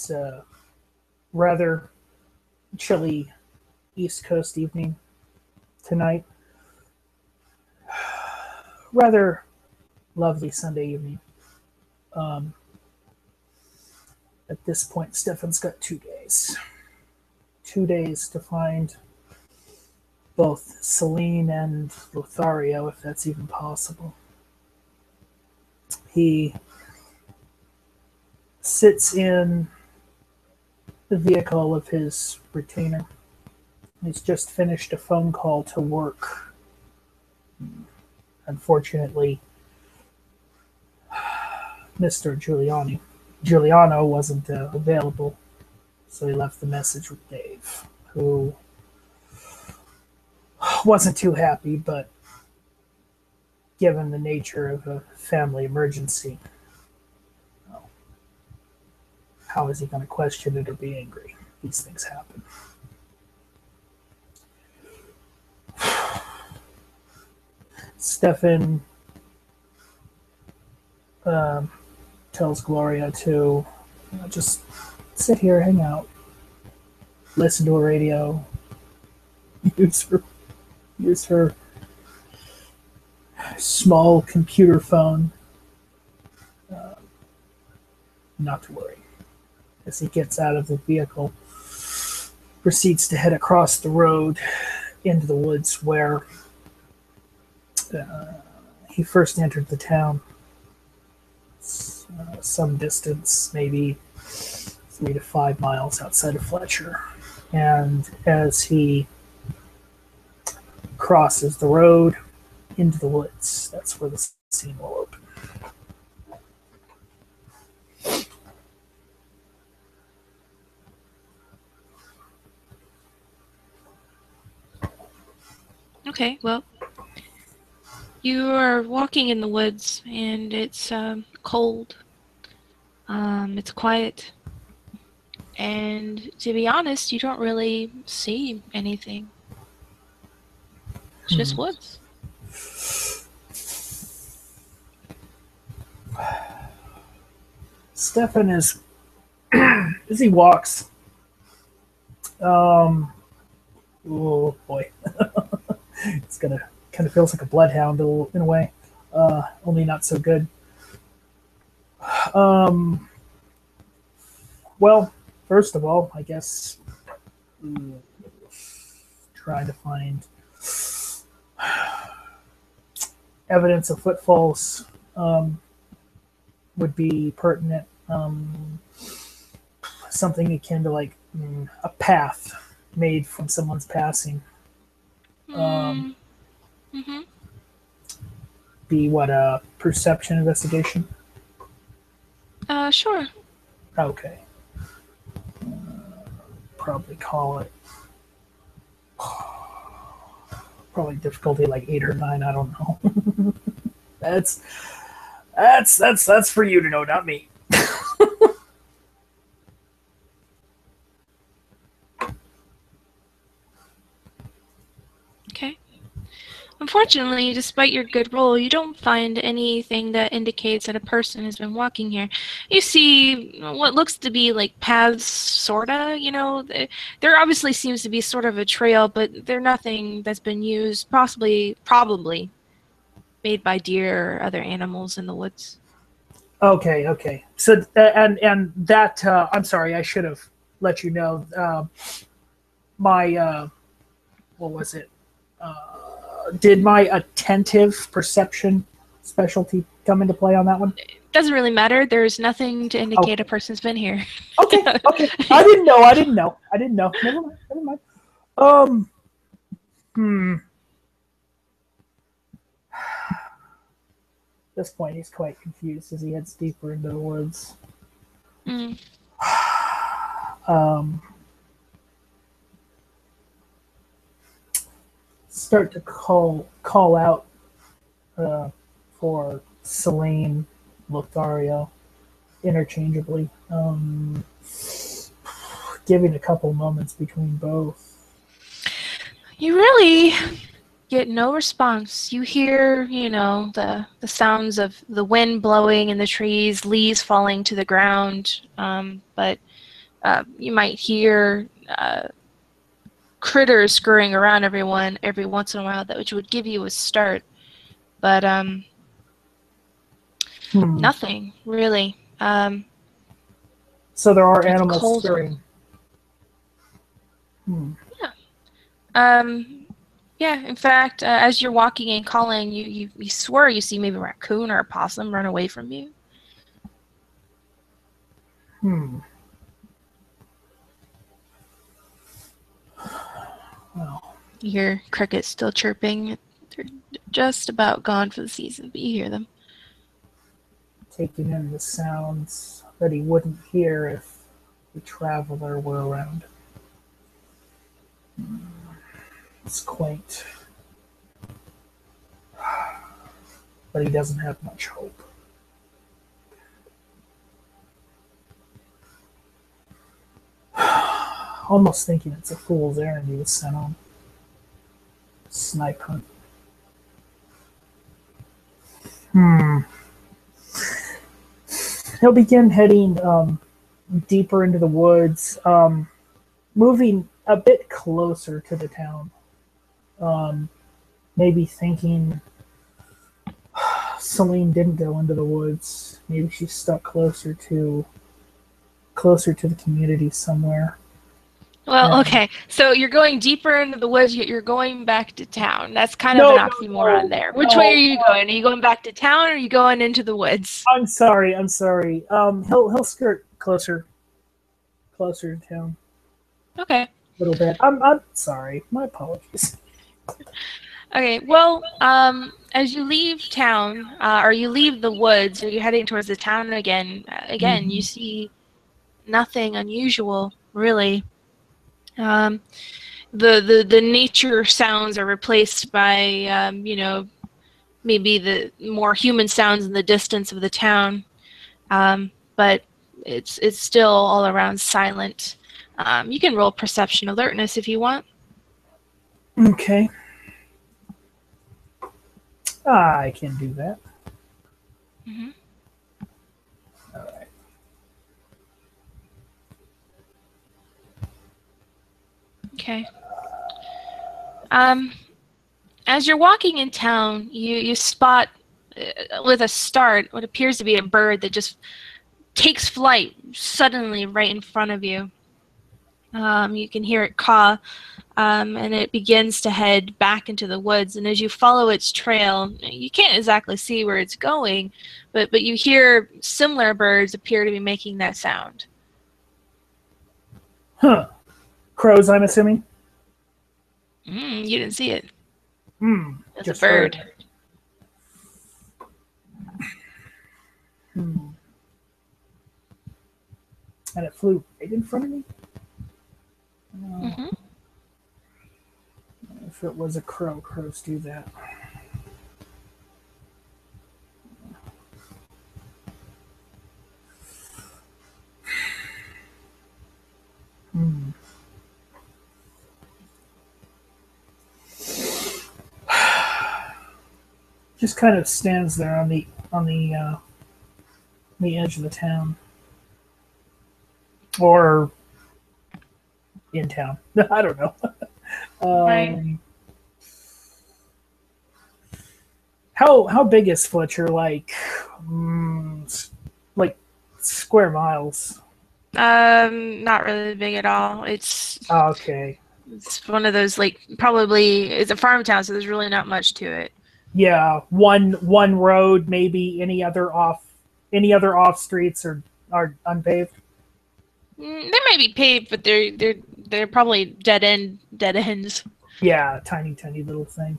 It's a rather chilly East Coast evening tonight. Rather lovely Sunday evening. At this point, Stefan's got 2 days. 2 days to find both Celine and Lothario, if that's even possible. He sits in the vehicle of his retainer. He's just finished a phone call to work. Unfortunately, Mr. Giuliano wasn't available, so he left the message with Dave, who wasn't too happy, but given the nature of a family emergency, how is he going to question it or be angry? These things happen. Stefan tells Gloria to just sit here, hang out, listen to a radio, use her small computer phone. Not to worry. As he gets out of the vehicle, proceeds to head across the road into the woods where he first entered the town. Some distance, maybe 3 to 5 miles outside of Fletcher. And as he crosses the road into the woods, that's where the scene will open. Okay, well, you are walking in the woods, and it's cold. It's quiet. And to be honest, you don't really see anything. It's just woods. Stefan is, as he walks, oh boy, it's gonna kind of feels like a bloodhound in a way, only not so good. Well, first of all, I guess try to find evidence of footfalls would be pertinent. Something akin to like a path made from someone's passing. Be what, a perception investigation? Sure. Okay. Probably call it. Probably difficulty like 8 or 9. I don't know. That's for you to know, not me. Okay. Unfortunately, despite your good roll, you don't find anything that indicates that a person has been walking here. You see what looks to be like paths, sorta, you know. There obviously seems to be sort of a trail, but they're nothing that's been used, probably made by deer or other animals in the woods. Okay. So, and that, I'm sorry, I should have let you know. My, what was it? Did my attentive perception specialty come into play on that one? It doesn't really matter. There's nothing to indicate a person's been here. Okay. I didn't know. Never mind. At this point, he's quite confused as he heads deeper into the woods. Start to call out for Celine, Lothario, interchangeably, giving a couple moments between both. You really get no response. You hear, the sounds of the wind blowing in the trees, leaves falling to the ground, but You might hear critters scurrying around everyone every once in a while, which would give you a start. But nothing really. So there are It's animals cold. scurrying. Yeah. In fact, as you're walking and calling, you swear you see maybe a raccoon or a possum run away from you. Well, You hear crickets still chirping. They're just about gone for the season, but you hear them. taking in the sounds that he wouldn't hear if the traveler were around. It's quaint. But he doesn't have much hope. Almost thinking it's a fool's errand he was sent on. Snipe hunt. He'll begin heading deeper into the woods, moving a bit closer to the town. Maybe thinking Celine didn't go into the woods. Maybe she's stuck closer to the community somewhere. Well, okay. So you're going deeper into the woods, yet you're going back to town. That's kind of an oxymoron there. Which way are you going? Are you going back to town or are you going into the woods? I'm sorry. He'll skirt closer to town. Okay. A little bit. I'm sorry. My apologies. Okay. Well, as you leave town, or you leave the woods, or you're heading towards the town again, you see nothing unusual, really. The nature sounds are replaced by maybe the more human sounds in the distance of the town, but it's still all around silent. You can roll perception alertness if you want. Okay. I can do that. All right. Okay. As you're walking in town, you spot with a start what appears to be a bird that just takes flight suddenly right in front of you. You can hear it caw, and it begins to head back into the woods. And as you follow its trail, you can't exactly see where it's going, but you hear similar birds appear to be making that sound. Huh. Crows, I'm assuming? You didn't see it. It's Just a bird. And it flew right in front of me? If it was a crow, crows do that. Just kind of stands there on the edge of the town, or in town. I don't know. Right. How big is Fletcher? Like square miles? Not really big at all. It's Okay. It's one of those, like, probably it's a farm town, so there's really not much to it. Yeah, one road, maybe any other off streets are unpaved. They might be paved, but they're probably dead ends. Yeah, tiny little thing.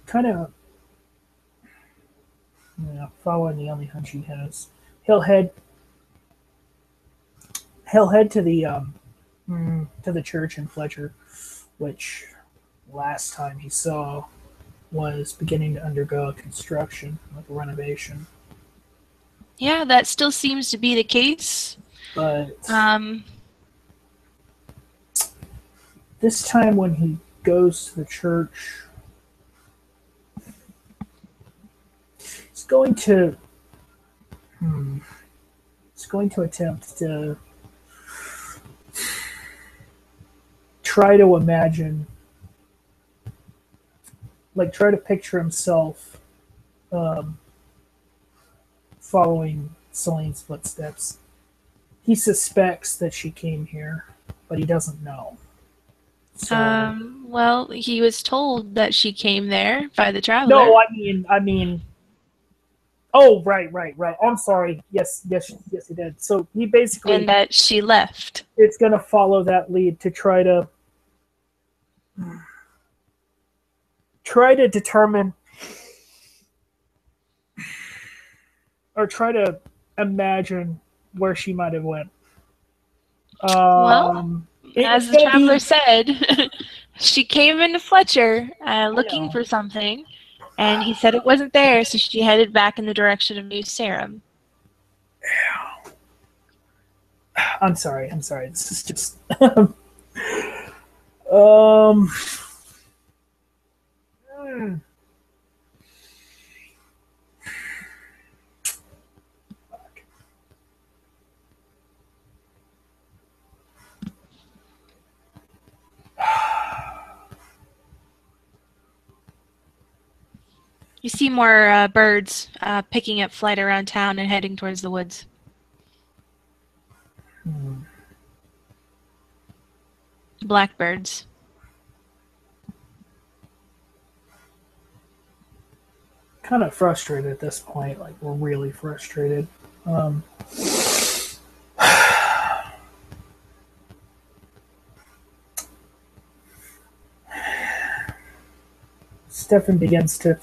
Kind of, following the only hunch he has. He'll head to the church in Fletcher, which last time he saw was beginning to undergo construction, like a renovation. Yeah, that still seems to be the case. But this time when he goes to the church, he's going to attempt to try to imagine, like try to picture himself following Celine's footsteps. He suspects that she came here, but he doesn't know. So, well, he was told that she came there by the traveler. no, I mean. Oh, right. I'm sorry. Yes, he did. So he basically, and that she left. It's going to follow that lead to try to determine or try to imagine where she might have went. Well, as the traveler said, she came into Fletcher looking for something, and he said it wasn't there, so she headed back in the direction of New Sarum. I'm sorry. This is just You see more birds picking up flight around town and heading towards the woods. Blackbirds. Kind of frustrated at this point. Like, we're really frustrated. Stefan begins to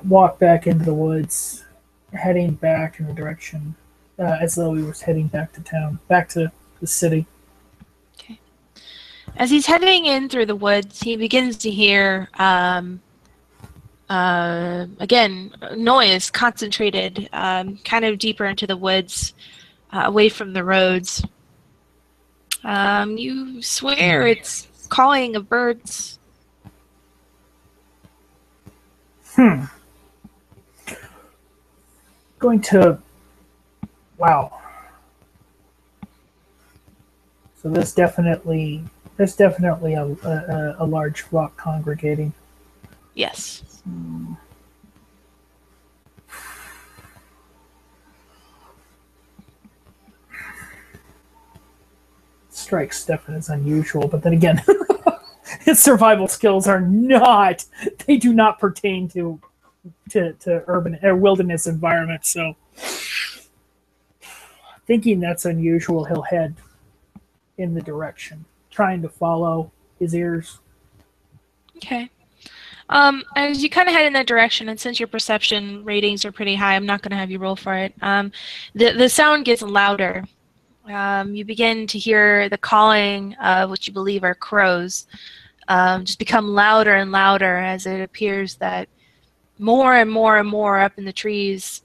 walk back into the woods, heading back in the direction as though he was heading back to town, back to the city. Okay. As he's heading in through the woods, he begins to hear, again, noise, concentrated, kind of deeper into the woods, away from the roads. You swear it's cawing of birds. Going to... Wow. So there's definitely a large flock congregating. Yes. Strikes Stefan as unusual, but then again, his survival skills are not, they do not pertain to urban or wilderness environments, so thinking that's unusual, he'll head in the direction, trying to follow his ears. Okay. As you kind of head in that direction, and since your perception ratings are pretty high, I'm not going to have you roll for it. The sound gets louder. You begin to hear the calling of what you believe are crows just become louder and louder as it appears that more and more and more up in the trees.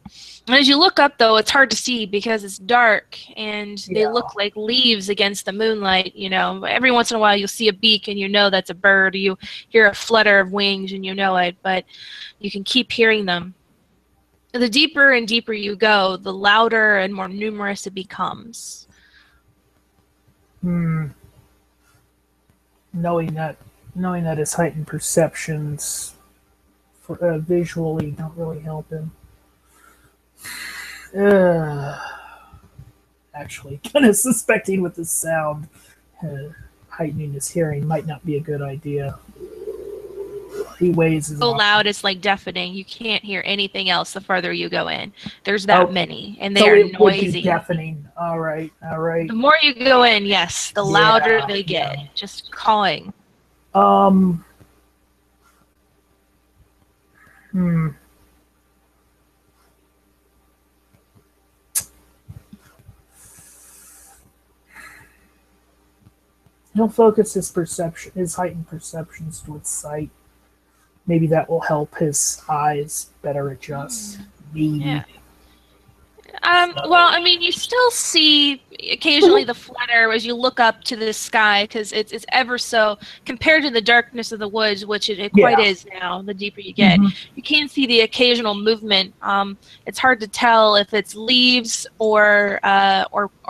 And as you look up, though, it's hard to see because it's dark and they look like leaves against the moonlight. You know, every once in a while you'll see a beak and you know that's a bird. You hear a flutter of wings and you know it, but you can keep hearing them. The deeper and deeper you go, the louder and more numerous it becomes. Knowing that his heightened perceptions for, visually don't really help him. Actually, kind of suspecting with the sound heightening his hearing might not be a good idea. He weighs his so loud it's like deafening. You can't hear anything else the further you go in. There's that many, and they are noisy. Would be deafening. All right. The more you go in, yes, the louder they get. Just calling. He'll focus his heightened perceptions towards sight. Maybe that will help his eyes better adjust. Yeah. Well, I mean, you still see occasionally the flutter as you look up to the sky, because it's ever so, compared to the darkness of the woods, which it quite Yeah. is now, the deeper you get. You can see the occasional movement. It's hard to tell if it's leaves or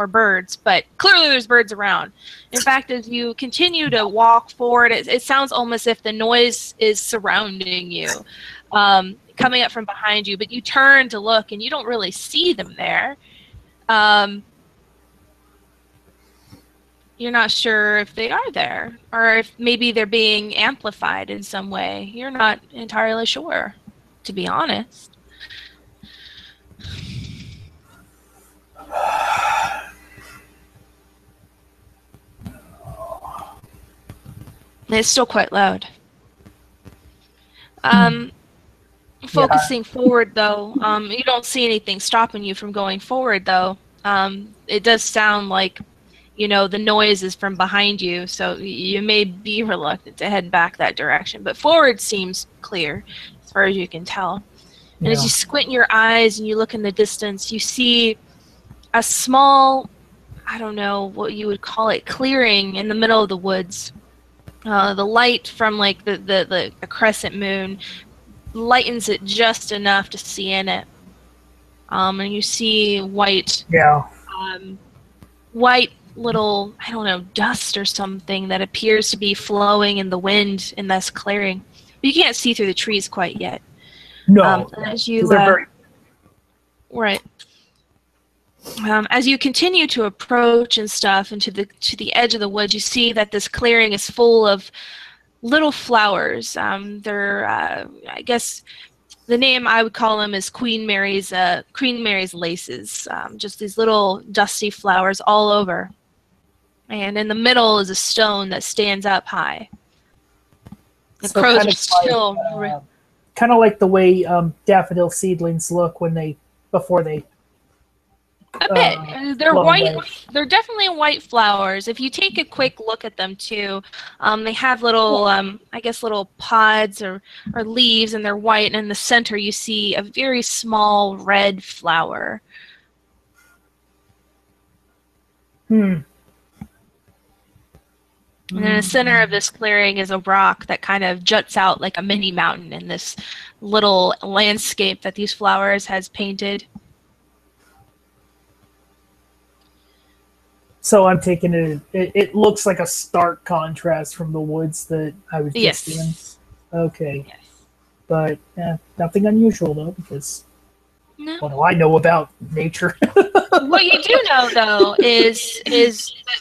birds, but clearly there's birds around. In fact, as you continue to walk forward, it sounds almost as if the noise is surrounding you. Coming up from behind you, but you turn to look and you don't really see them there. You're not sure if they are there, or if maybe they're being amplified in some way. You're not entirely sure, to be honest. It's still quite loud. Focusing forward, though, you don't see anything stopping you from going forward, though. It does sound like, you know, the noise is from behind you, so you may be reluctant to head back that direction. But forward seems clear, as far as you can tell. And as you squint your eyes and you look in the distance, you see a small, I don't know what you would call it, clearing in the middle of the woods. The light from, like, the crescent moon lightens it just enough to see in it. And you see white, white little, I don't know, dust or something that appears to be flowing in the wind in this clearing. But you can't see through the trees quite yet. No, as you, they're very... Right. As you continue to approach and stuff, and to the edge of the woods, you see that this clearing is full of little flowers. They're, I guess, the name I would call them is Queen Mary's laces. Just these little dusty flowers all over. And in the middle is a stone that stands up high. The So crows are still... kind of like the way daffodil seedlings look before they... A bit. They're white. They're definitely white flowers. If you take a quick look at them too, they have little, I guess, little pods or leaves, and they're white. And in the center, you see a very small red flower. And in the center of this clearing is a rock that kind of juts out like a mini mountain in this little landscape that these flowers has painted. So I'm taking it. It looks like a stark contrast from the woods that I was just in. Okay. Yes. But nothing unusual though, because what do I know about nature? What you do know though is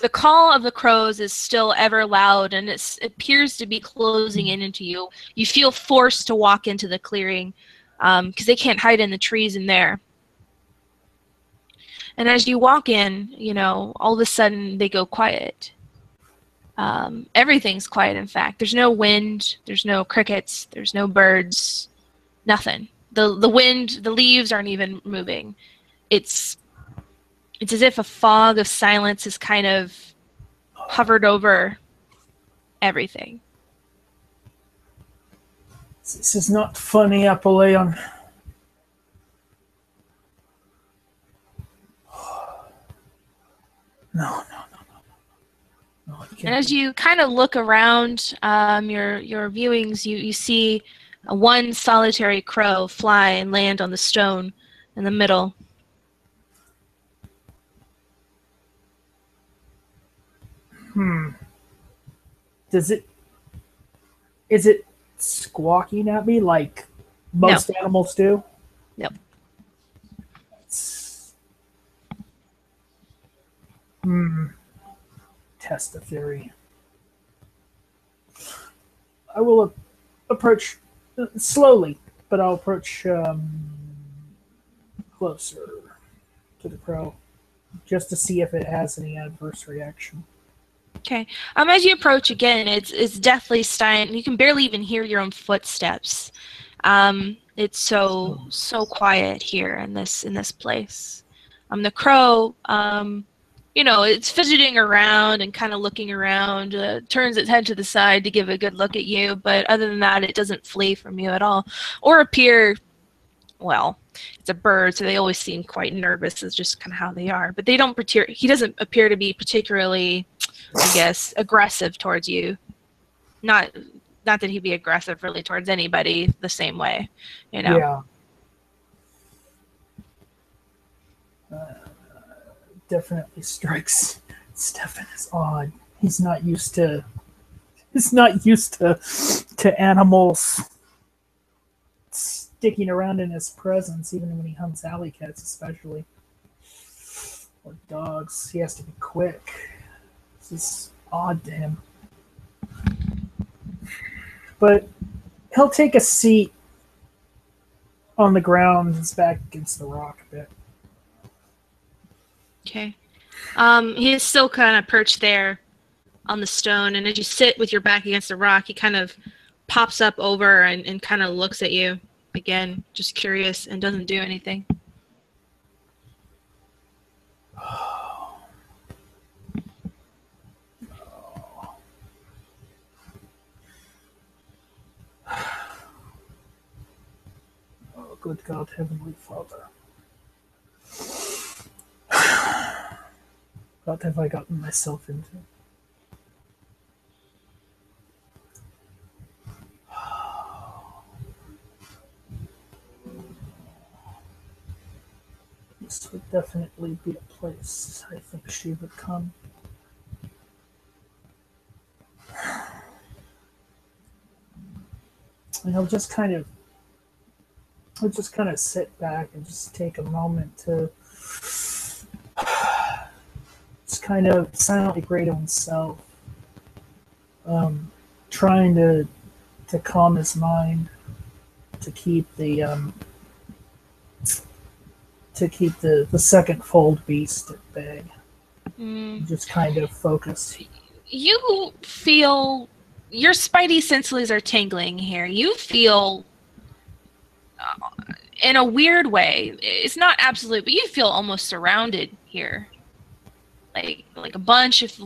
the call of the crows is still ever loud, and it appears to be closing in into you. You feel forced to walk into the clearing because they can't hide in the trees in there. And as you walk in, you know, all of a sudden they go quiet. Everything's quiet, in fact. There's no wind, there's no crickets, there's no birds, nothing. The wind, the leaves aren't even moving. It's as if a fog of silence has kind of hovered over everything. This is not funny, Apollyon. No. And as you kind of look around your viewings, you see one solitary crow fly and land on the stone in the middle. Is it squawking at me like most animals do? Nope. Test the theory. I will approach slowly, but I'll approach closer to the crow just to see if it has any adverse reaction. Okay. As you approach again, it's deathly silent. You can barely even hear your own footsteps. It's so quiet here in this place. The crow, you know, it's fidgeting around and kind of looking around, turns its head to the side to give a good look at you, but other than that, it doesn't flee from you at all, or appear well, it's a bird, so they always seem quite nervous. It's just kind of how they are. But they don't he doesn't appear to be particularly, I guess, aggressive towards you. Not that he'd be aggressive really towards anybody the same way, you know. Yeah. Definitely strikes Stefan as odd. He's not used to animals sticking around in his presence, even when he hunts alley cats, especially. Or dogs. He has to be quick. This is odd to him. But he'll take a seat on the ground, his back against the rock a bit. Okay. He is still kind of perched there on the stone, and as you sit with your back against the rock, he kind of pops up over and kind of looks at you again, just curious, and doesn't do anything. Oh, good God, Heavenly Father. What have I gotten myself into? This would definitely be a place I think she would come. And I'll just kind of sit back and just take a moment to just kind of silently grate himself, trying to calm his mind, to keep the second fold beast at bay. Just kind of focus. You feel your spidey senses are tingling here. You feel, in a weird way, it's not absolute, but you feel almost surrounded here. Like a bunch of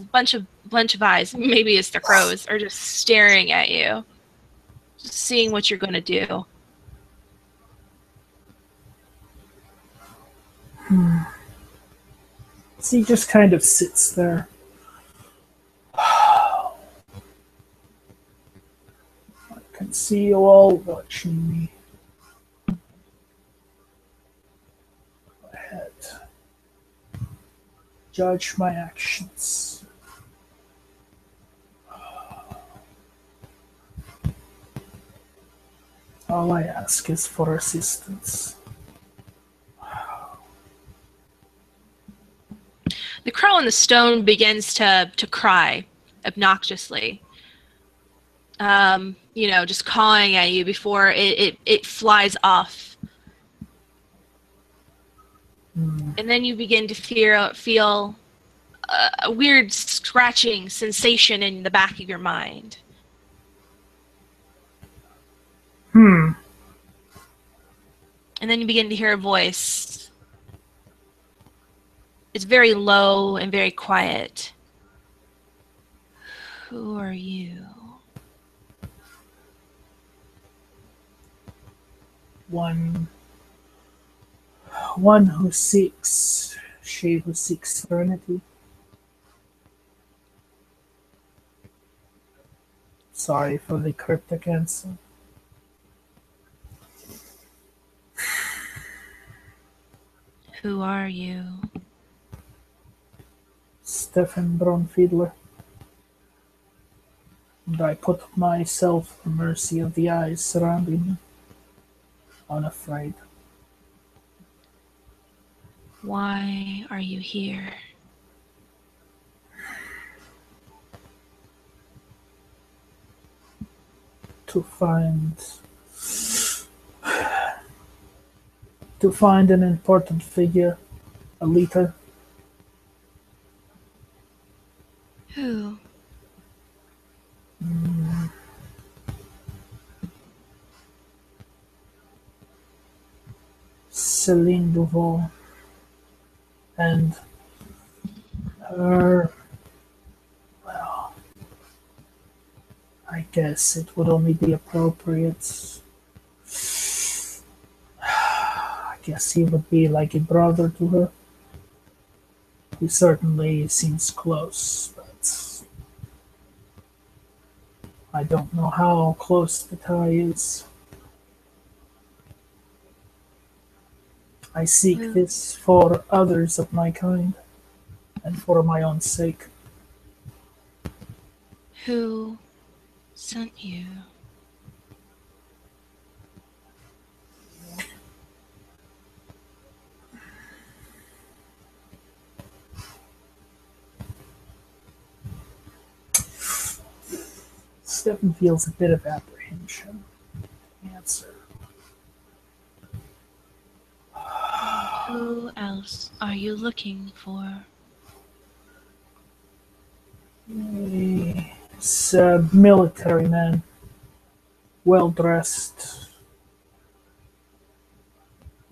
eyes, maybe it's the crows, are just staring at you, just seeing what you're going to do. So he just kind of sits there. I can see you all watching me. Go ahead. Judge my actions. All I ask is for assistance. The crow on the stone begins to cry obnoxiously. Just cawing at you before it flies off. And then you begin to feel a weird scratching sensation in the back of your mind. And then you begin to hear a voice. It's very low and very quiet. Who are you? One who seeks, she who seeks serenity. Sorry for the cryptic answer. Who are you? Stefan Braunfiedler. And I put myself at the mercy of the eyes surrounding me, unafraid. Why are you here? To find an important figure, a leader. Who? Celine Duval. And her, well, I guess it would only be appropriate guess he would be like a brother to her. He certainly seems close, but I don't know how close the tie is. I seek this for others of my kind, and for my own sake. Who sent you? Stefan feels a bit of apprehension. Answer. Who else are you looking for? He's a military man, well dressed,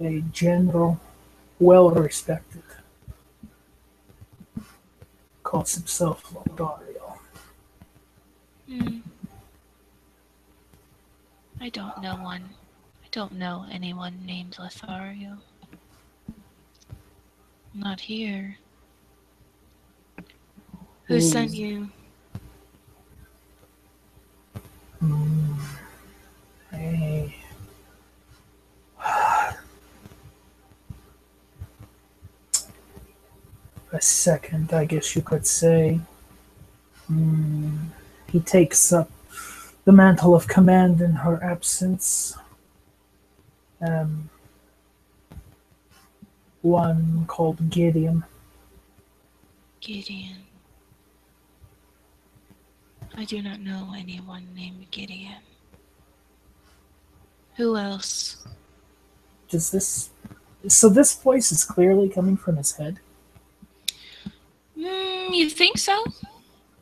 a general, well respected. Calls himself Lothario. I don't know one. I don't know anyone named Lothario. Not here. Who sent you? Hey. A second, I guess you could say. He takes up the mantle of command in her absence. One called Gideon. Gideon. I do not know anyone named Gideon. Who else? So this voice is clearly coming from his head? You think so?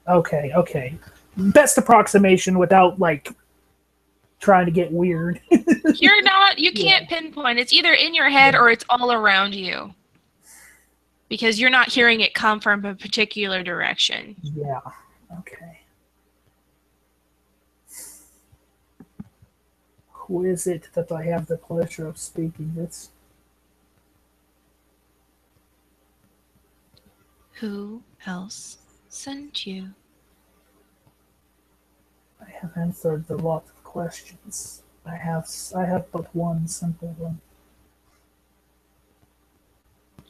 Okay. Best approximation without, like, trying to get weird. You can't pinpoint. It's either in your head or it's all around you. Because you're not hearing it come from a particular direction. Yeah, okay. Who is it that I have the pleasure of speaking with? Who else sent you? I have answered a lot of questions. I have but one simple one.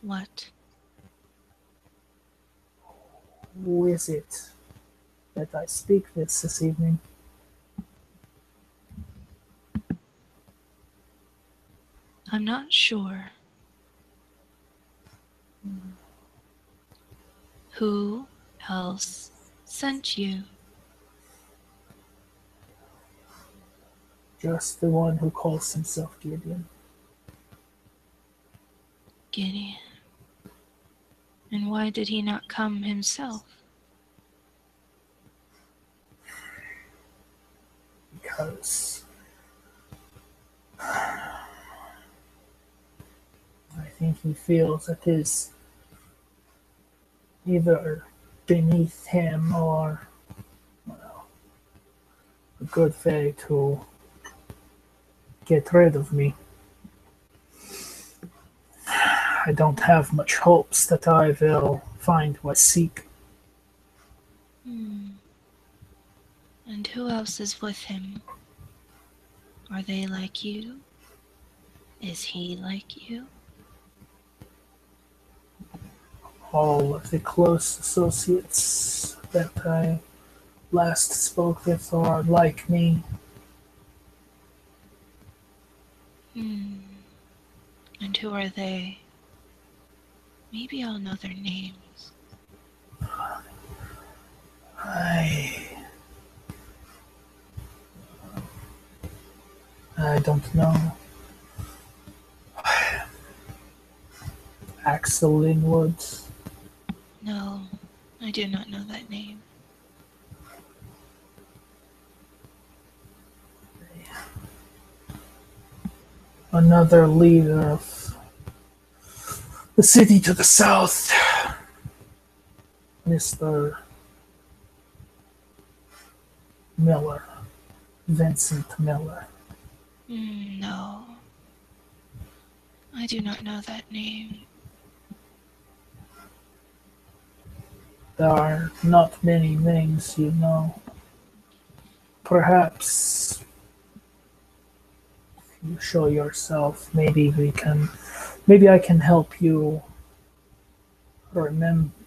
What? Who is it that I speak with this evening? I'm not sure. Who else sent you? Just the one who calls himself Gideon. Gideon. And why did he not come himself? Because I think he feels it is either beneath him or, well, a good way to get rid of me. I don't have much hopes that I will find what I seek. And who else is with him? Are they like you? Is he like you? All of the close associates that I last spoke with are like me. And who are they? Maybe I'll know their names. I don't know. Axel Linwoods. No, I do not know that name. Another leader of the city to the south, Mr. Miller, Vincent Miller. No. I do not know that name. There are not many names, you know. Perhaps if you show yourself, maybe I can help you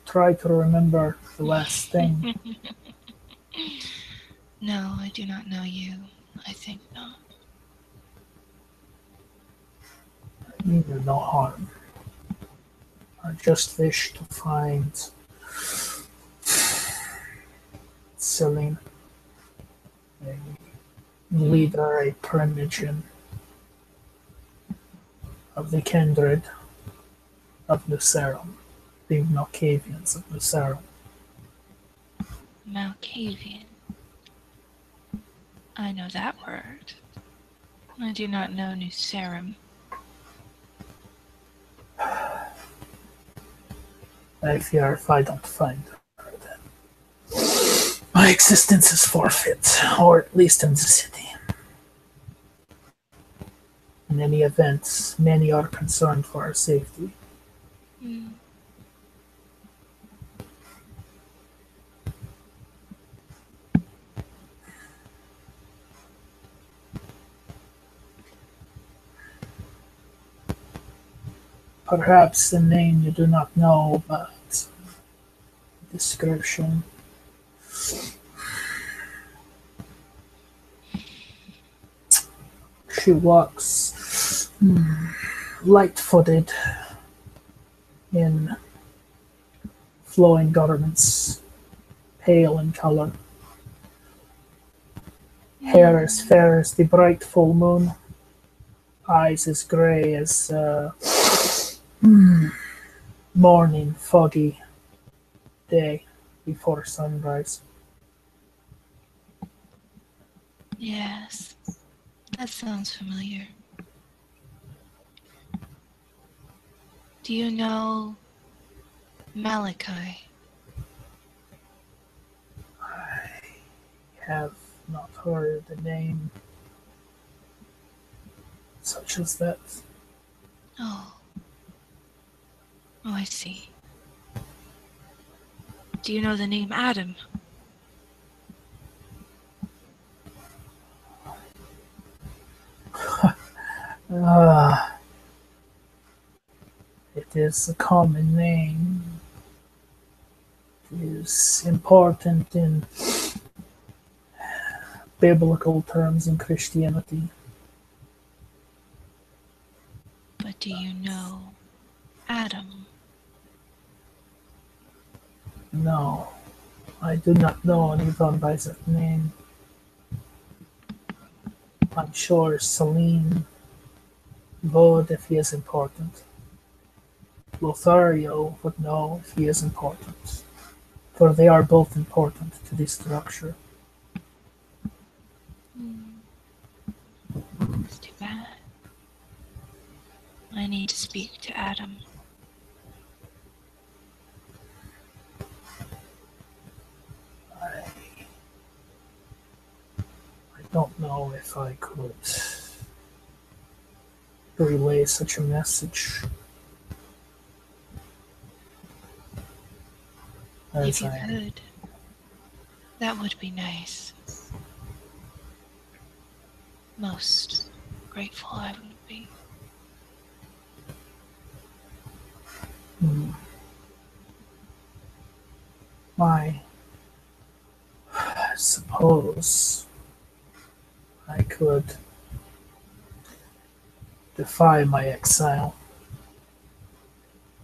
try to remember the last thing. No, I do not know you. I think not. I mean you no harm. I just wish to find Celine, a leader, a Primogen of the kindred of Lucerum, the Malkavians of Lucerum. Malkavian. I know that word. I do not know Nucerum. I fear if I don't find her, then my existence is forfeit, or at least in the city. In any event, many are concerned for our safety. Mm. Perhaps the name you do not know, but description. She walks light-footed in flowing garments, pale in color. Hair as fair as the bright full moon, eyes as gray as morning, foggy day before sunrise. Yes, that sounds familiar. Do you know Malachi? I have not heard the name such as that. Oh. Oh, I see. Do you know the name Adam? It is a common name. It is important in biblical terms in Christianity. But do you know Adam? No, I do not know anyone by that name. I'm sure Celine would if he is important. Lothario would know if he is important, for they are both important to this structure. It's too bad. I need to speak to Adam. I don't know if I could relay such a message. If you could, that would be nice. Most grateful I would be. I suppose I could defy my exile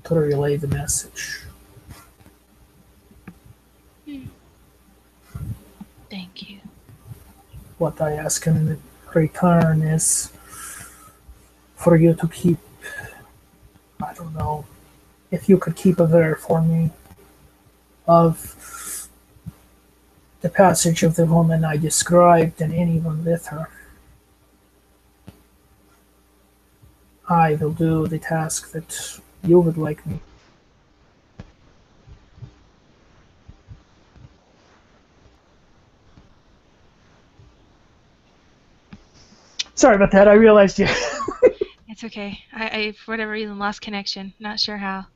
to relay the message. Thank you. What I ask in return is for you to keep, I don't know, if you could keep a ver for me of the passage of the woman I described and anyone with her. I will do the task that you would like me. Sorry about that, I realized you. It's okay. I for whatever reason, lost connection. Not sure how.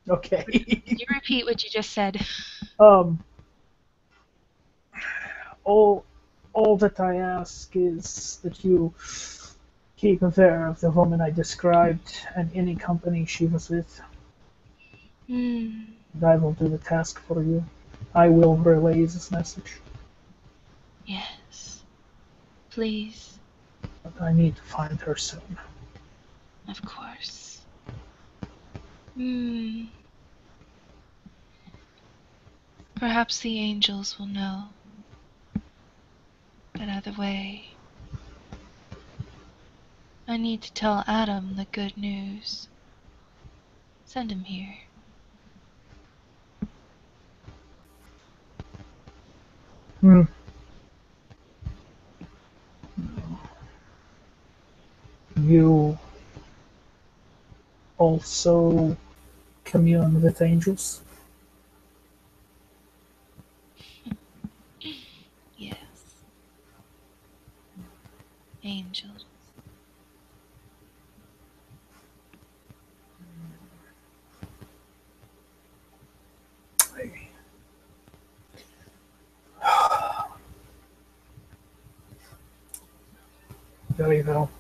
Okay. Could you repeat what you just said? All that I ask is that you keep aware of the woman I described and any company she was with. Hmm. And I will do the task for you. I will relay this message. Yes. Please. But I need to find her soon. Of course. Hmm. Perhaps the angels will know. But either way, I need to tell Adam the good news. Send him here. Hmm. You also commune with angels? Yes. Angels. Very well.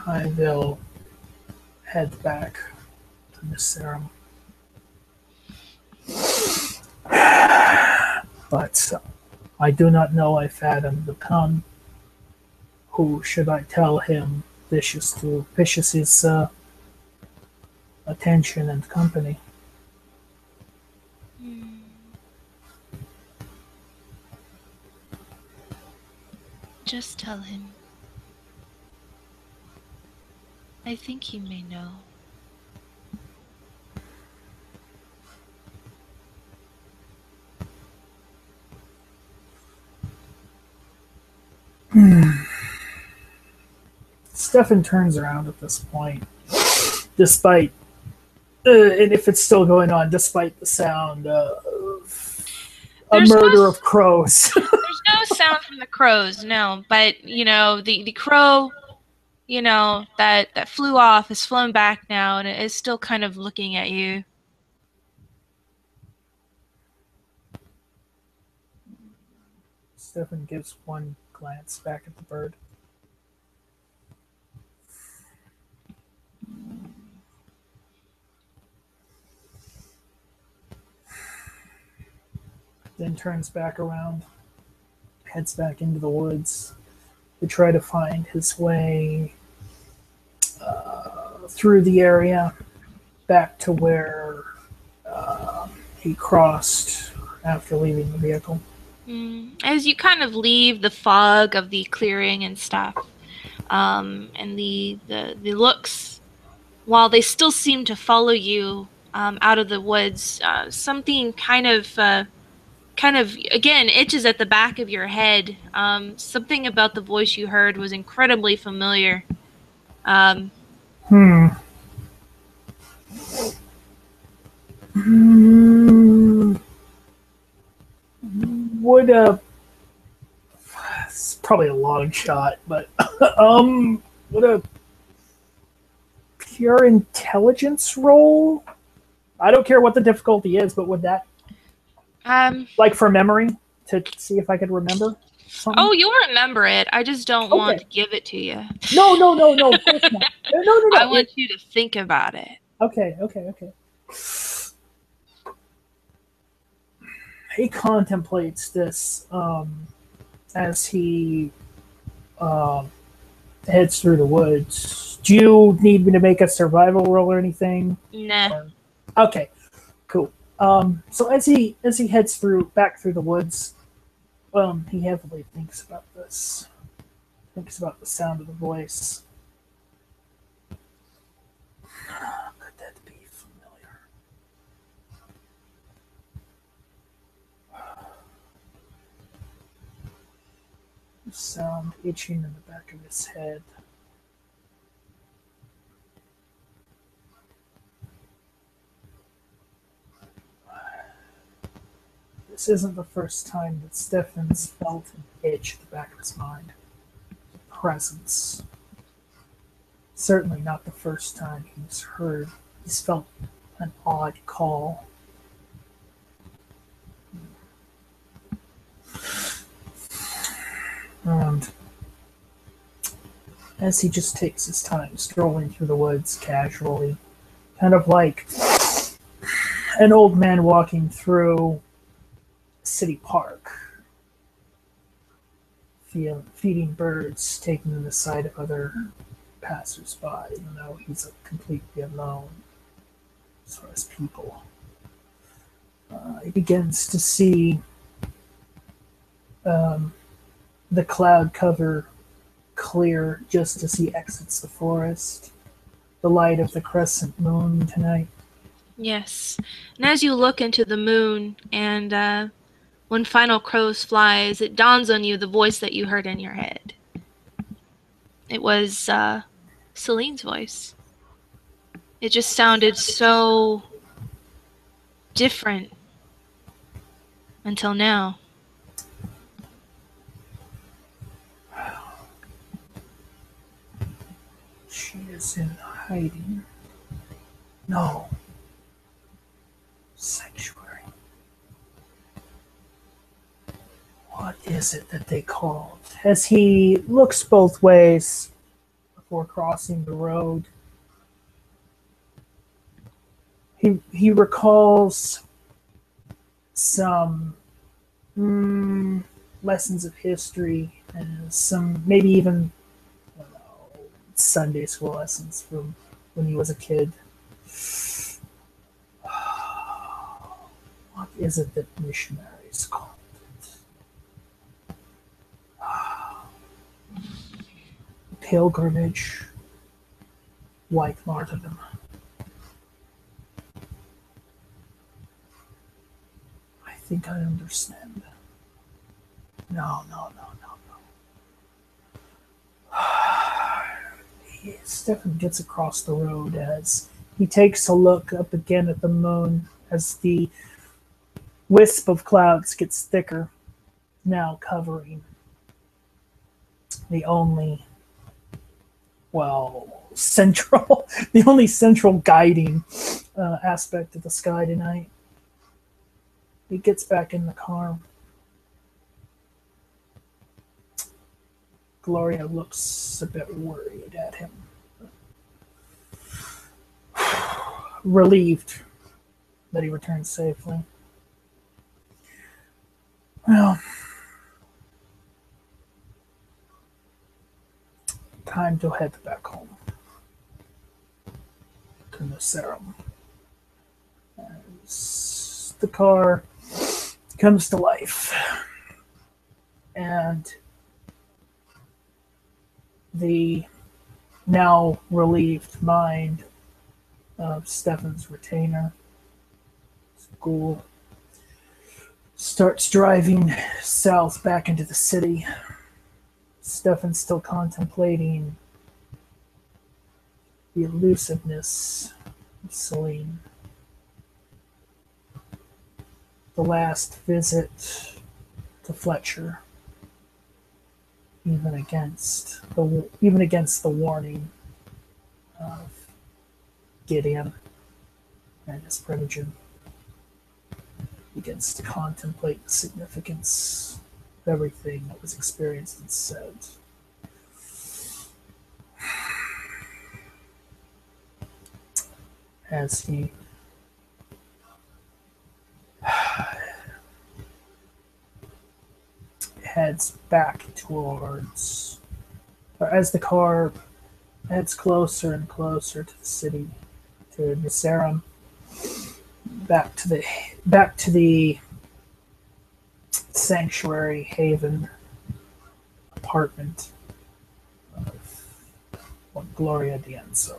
I will head back to Miss Serum. But I do not know if Adam will come. Who should I tell him wishes his attention and company? Just tell him. I think he may know. Stefan turns around at this point, despite, and if it's still going on, despite the sound of a murder of crows. There's no sound from the crows, no. But, you know, the crow, you know, that flew off has flown back now and it is still kind of looking at you. Stefan gives one glance back at the bird. Then turns back around, heads back into the woods to try to find his way through the area back to where he crossed after leaving the vehicle. As you kind of leave the fog of the clearing and stuff, and the looks, while they still seem to follow you out of the woods, something kind of again itches at the back of your head. Something about the voice you heard was incredibly familiar. Would it's probably a long shot, but would a pure intelligence roll? I don't care what the difficulty is, but would that like for memory to see if I could remember something? Oh, you'll remember it. I just don't want to give it to you. No, of course not. No. I want you to think about it. Okay. He contemplates this as he heads through the woods. Do you need me to make a survival roll or anything? Nah. Okay, cool. So as he heads back through the woods, he heavily thinks about this. Thinks about the sound of the voice. Could that be familiar? The sound itching in the back of his head. This isn't the first time that Stefan's felt an itch at the back of his mind. presence. Certainly not the first time he's felt an odd call. And as he just takes his time strolling through the woods casually, kind of like an old man walking through a city park, feeding birds, taking in the sight of other passers-by, even though he's completely alone as far as people. He begins to see the cloud cover clear just as he exits the forest. The light of the crescent moon tonight. Yes. And as you look into the moon and when final crows flies, it dawns on you the voice that you heard in your head. It was Celine's voice. It just sounded so different until now. She is in hiding. No. Sanctuary. What is it that they called? As he looks both ways before crossing the road, he recalls some lessons of history and some maybe even Sunday school lessons from when he was a kid. What is it that missionaries called it? Pilgrimage, white martyrdom. I think I understand. No. Stefan gets across the road as he takes a look up again at the moon as the wisp of clouds gets thicker, now covering the only, central guiding aspect of the sky tonight. He gets back in the car. Gloria looks a bit worried at him. Relieved that he returned safely. Well, time to head back home to the serum. As the car comes to life, and the now relieved mind of Stefan's retainer, ghoul, starts driving south back into the city. Stefan's still contemplating the elusiveness of Celine. The last visit to Fletcher, even against the warning of Gideon and his Primogen, begins to contemplate the significance of everything that was experienced and said. As he heads back towards, or as the car heads closer and closer to the city, to Nisarum, back to the sanctuary haven apartment of Gloria D'Enzo.